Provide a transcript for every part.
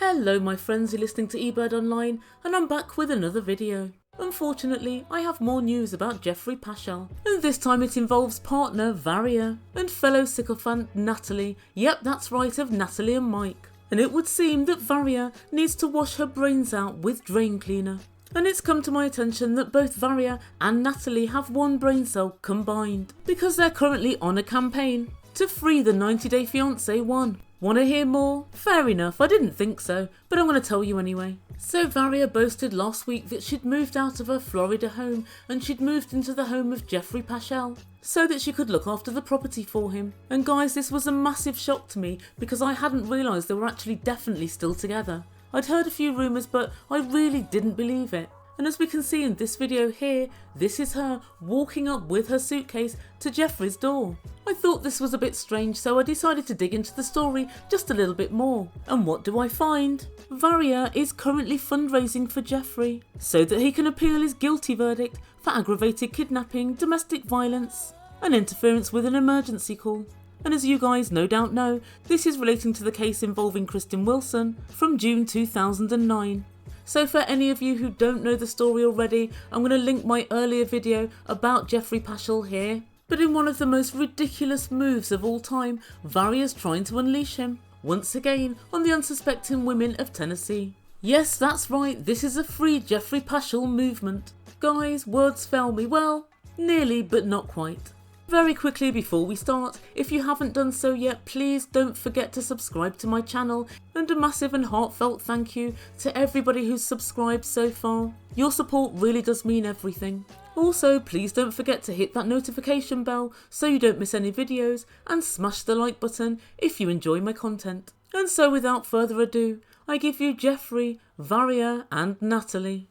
Hello my friends, you're listening to Ebird Online and I'm back with another video. Unfortunately, I have more news about Geoffrey Paschel, and this time it involves partner Varya and fellow sycophant Natalie. Yep, that's right, of Natalie and Mike. And it would seem that Varya needs to wash her brains out with drain cleaner. And it's come to my attention that both Varya and Natalie have one brain cell combined, because they're currently on a campaign to free the 90-day fiancé one. Want to hear more? Fair enough, I didn't think so, but I'm going to tell you anyway. So Varya boasted last week that she'd moved out of her Florida home and she'd moved into the home of Geoffrey Paschel so that she could look after the property for him. And guys, this was a massive shock to me because I hadn't realised they were actually definitely still together. I'd heard a few rumours, but I really didn't believe it. And as we can see in this video here, this is her walking up with her suitcase to Geoffrey's door. I thought this was a bit strange, so I decided to dig into the story just a little bit more. And what do I find? Varya is currently fundraising for Geoffrey so that he can appeal his guilty verdict for aggravated kidnapping, domestic violence and interference with an emergency call. And as you guys no doubt know, this is relating to the case involving Kristen Wilson from June 2009. So for any of you who don't know the story already, I'm going to link my earlier video about Geoffrey Paschel here. But in one of the most ridiculous moves of all time, Varya's trying to unleash him, once again on the unsuspecting women of Tennessee. Yes, that's right, this is a free Geoffrey Paschel movement. Guys, words fail me, well, nearly but not quite. Very quickly before we start, if you haven't done so yet, please don't forget to subscribe to my channel, and a massive and heartfelt thank you to everybody who's subscribed so far. Your support really does mean everything. Also, please don't forget to hit that notification bell so you don't miss any videos, and smash the like button if you enjoy my content. And so without further ado, I give you Geoffrey, Varya and Natalie.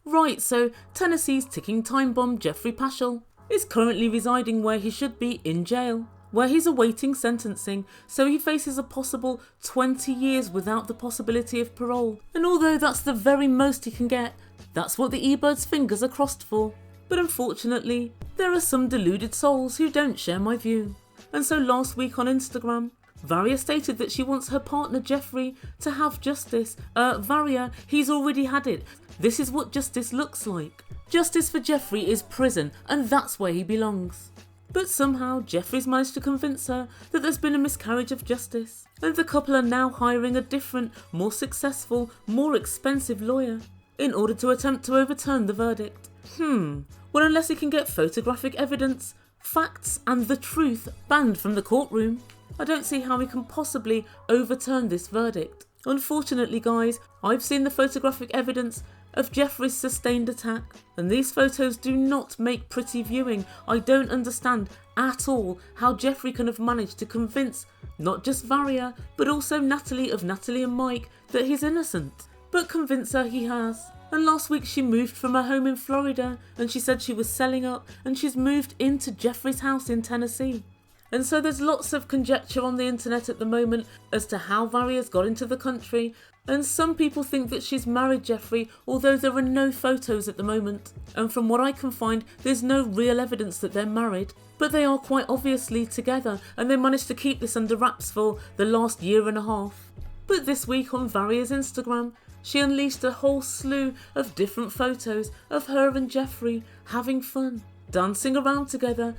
Right, so Tennessee's ticking time bomb Geoffrey Paschel is currently residing where he should be, in jail, where he's awaiting sentencing, so he faces a possible 20 years without the possibility of parole. And although that's the very most he can get, that's what the eBird's fingers are crossed for. But unfortunately, there are some deluded souls who don't share my view. And so last week on Instagram, Varya stated that she wants her partner Geoffrey to have justice. Varya, he's already had it. This is what justice looks like. Justice for Geoffrey is prison, and that's where he belongs. But somehow Geoffrey's managed to convince her that there's been a miscarriage of justice, and the couple are now hiring a different, more successful, more expensive lawyer in order to attempt to overturn the verdict. Well, unless he can get photographic evidence, facts and the truth banned from the courtroom, I don't see how he can possibly overturn this verdict. Unfortunately guys, I've seen the photographic evidence of Geoffrey's sustained attack, and these photos do not make pretty viewing. I don't understand at all how Geoffrey can have managed to convince not just Varya but also Natalie of Natalie and Mike that he's innocent. But convince her he has. And last week she moved from her home in Florida and she said she was selling up, and she's moved into Geoffrey's house in Tennessee. And so there's lots of conjecture on the internet at the moment as to how Varya's got into the country, and some people think that she's married Geoffrey, although there are no photos at the moment. And from what I can find, there's no real evidence that they're married, but they are quite obviously together, and they managed to keep this under wraps for the last year and a half. But this week on Varya's Instagram, she unleashed a whole slew of different photos of her and Geoffrey having fun, dancing around together,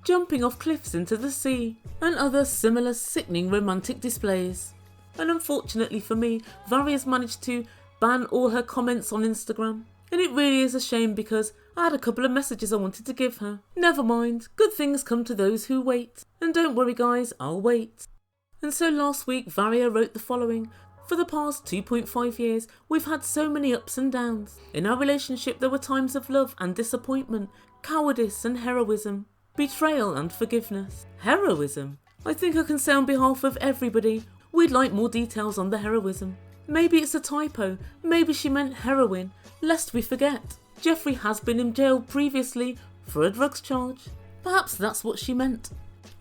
jumping off cliffs into the sea, and other similar sickening romantic displays. And unfortunately for me, Varya's managed to ban all her comments on Instagram. And it really is a shame because I had a couple of messages I wanted to give her. Never mind, good things come to those who wait. And don't worry guys, I'll wait. And so last week Varya wrote the following: for the past 2.5 years, we've had so many ups and downs. In our relationship there were times of love and disappointment, cowardice and heroism, betrayal and forgiveness. Heroism? I think I can say on behalf of everybody, we'd like more details on the heroism. Maybe it's a typo, maybe she meant heroin, lest we forget. Geoffrey has been in jail previously for a drugs charge. Perhaps that's what she meant.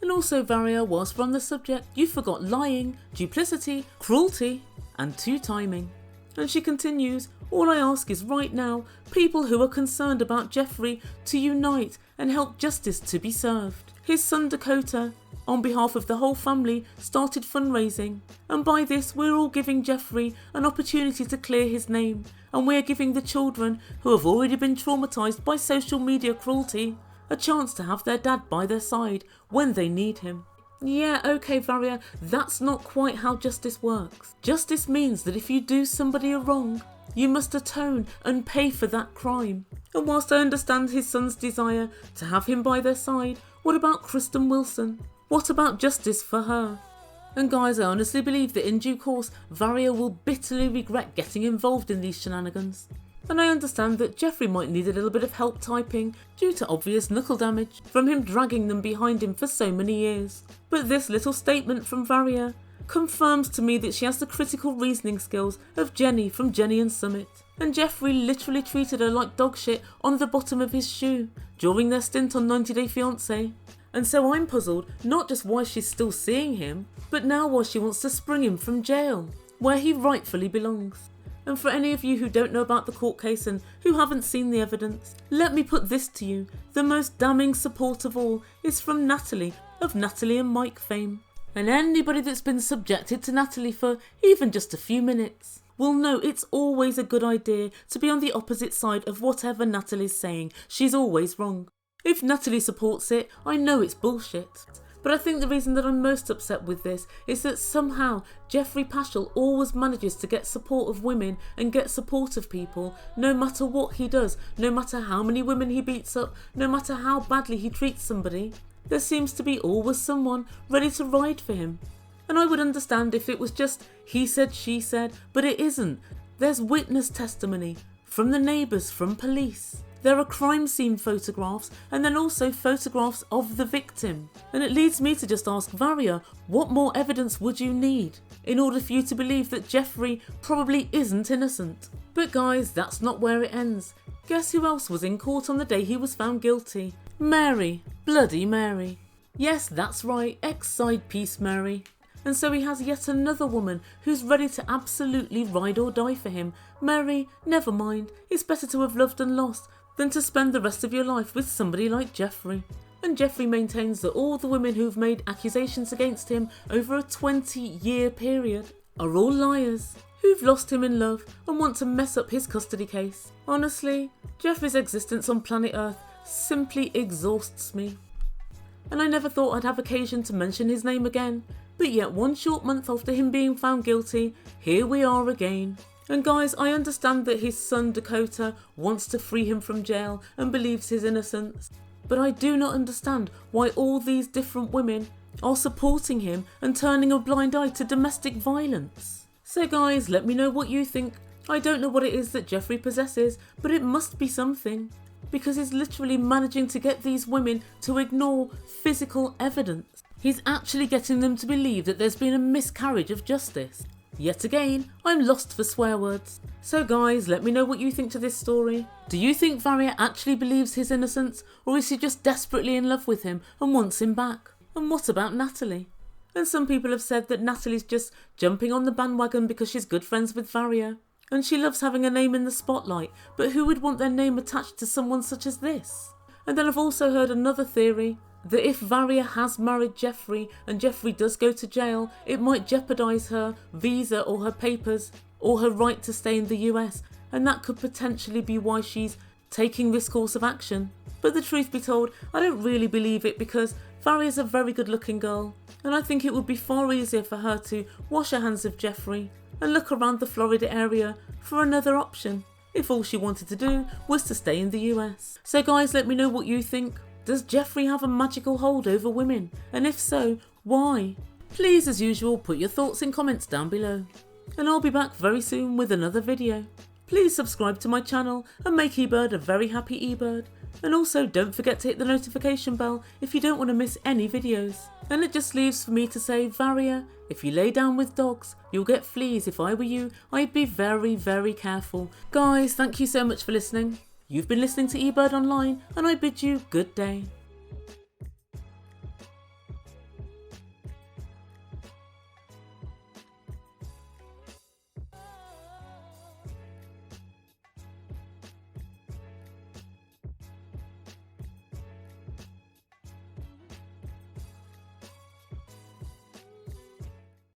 And also Varya, whilst we're on the subject, you forgot lying, duplicity, cruelty and two-timing. And she continues, all I ask is right now, people who are concerned about Geoffrey to unite and help justice to be served. his son Dakota, on behalf of the whole family, started fundraising. And by this, we're all giving Geoffrey an opportunity to clear his name. And we're giving the children, who have already been traumatised by social media cruelty, a chance to have their dad by their side when they need him. Yeah, okay Varya, that's not quite how justice works. Justice means that if you do somebody a wrong, you must atone and pay for that crime. And whilst I understand his son's desire to have him by their side, what about Kristen Wilson? What about justice for her? And guys, I honestly believe that in due course, Varya will bitterly regret getting involved in these shenanigans. And I understand that Geoffrey might need a little bit of help typing due to obvious knuckle damage from him dragging them behind him for so many years. But this little statement from Varya confirms to me that she has the critical reasoning skills of Jenny from Jenny and Summit. And Geoffrey literally treated her like dog shit on the bottom of his shoe during their stint on 90 Day Fiancé. And so I'm puzzled not just why she's still seeing him, but now why she wants to spring him from jail, where he rightfully belongs. And for any of you who don't know about the court case and who haven't seen the evidence, let me put this to you. The most damning support of all is from Natalie, of Natalie and Mike fame. And anybody that's been subjected to Natalie for even just a few minutes will know it's always a good idea to be on the opposite side of whatever Natalie's saying. She's always wrong. If Natalie supports it, I know it's bullshit. But I think the reason that I'm most upset with this is that somehow Geoffrey Paschel always manages to get support of women and get support of people no matter what he does, no matter how many women he beats up, no matter how badly he treats somebody. There seems to be always someone ready to ride for him. And I would understand if it was just he said, she said, but it isn't. There's witness testimony from the neighbours, from police. There are crime scene photographs and then also photographs of the victim. And it leads me to just ask Varya, what more evidence would you need in order for you to believe that Geoffrey probably isn't innocent? But guys, that's not where it ends. Guess who else was in court on the day he was found guilty? Mary. Bloody Mary. Yes, that's right, ex-side piece Mary. And so he has yet another woman who's ready to absolutely ride or die for him. Mary, never mind, it's better to have loved and lost than to spend the rest of your life with somebody like Geoffrey. And Geoffrey maintains that all the women who've made accusations against him over a 20-year period are all liars, who've lost him in love and want to mess up his custody case. Honestly, Geoffrey's existence on planet Earth simply exhausts me. And I never thought I'd have occasion to mention his name again, but yet one short month after him being found guilty, here we are again. And guys, I understand that his son Dakota wants to free him from jail and believes his innocence, but I do not understand why all these different women are supporting him and turning a blind eye to domestic violence. So guys, let me know what you think. I don't know what it is that Geoffrey possesses, but it must be something, because he's literally managing to get these women to ignore physical evidence. He's actually getting them to believe that there's been a miscarriage of justice. Yet again, I'm lost for swear words. So guys, let me know what you think to this story. Do you think Varya actually believes his innocence, or is she just desperately in love with him and wants him back? And what about Natalie? And some people have said that Natalie's just jumping on the bandwagon because she's good friends with Varya, and she loves having a name in the spotlight, but who would want their name attached to someone such as this? And then I've also heard another theory, that if Varya has married Geoffrey and Geoffrey does go to jail, it might jeopardise her visa or her papers or her right to stay in the US, and that could potentially be why she's taking this course of action. But the truth be told, I don't really believe it, because Varya's a very good looking girl, and I think it would be far easier for her to wash her hands of Geoffrey and look around the Florida area for another option, if all she wanted to do was to stay in the US. So guys, let me know what you think. Does Geoffrey have a magical hold over women? And if so, why? Please, as usual, put your thoughts in comments down below. And I'll be back very soon with another video. Please subscribe to my channel and make Ebird a very happy Ebird. And also don't forget to hit the notification bell if you don't want to miss any videos. And it just leaves for me to say, Varya, if you lay down with dogs, you'll get fleas. If I were you, I'd be very, very careful. Guys, thank you so much for listening. You've been listening to Ebird Online, and I bid you good day.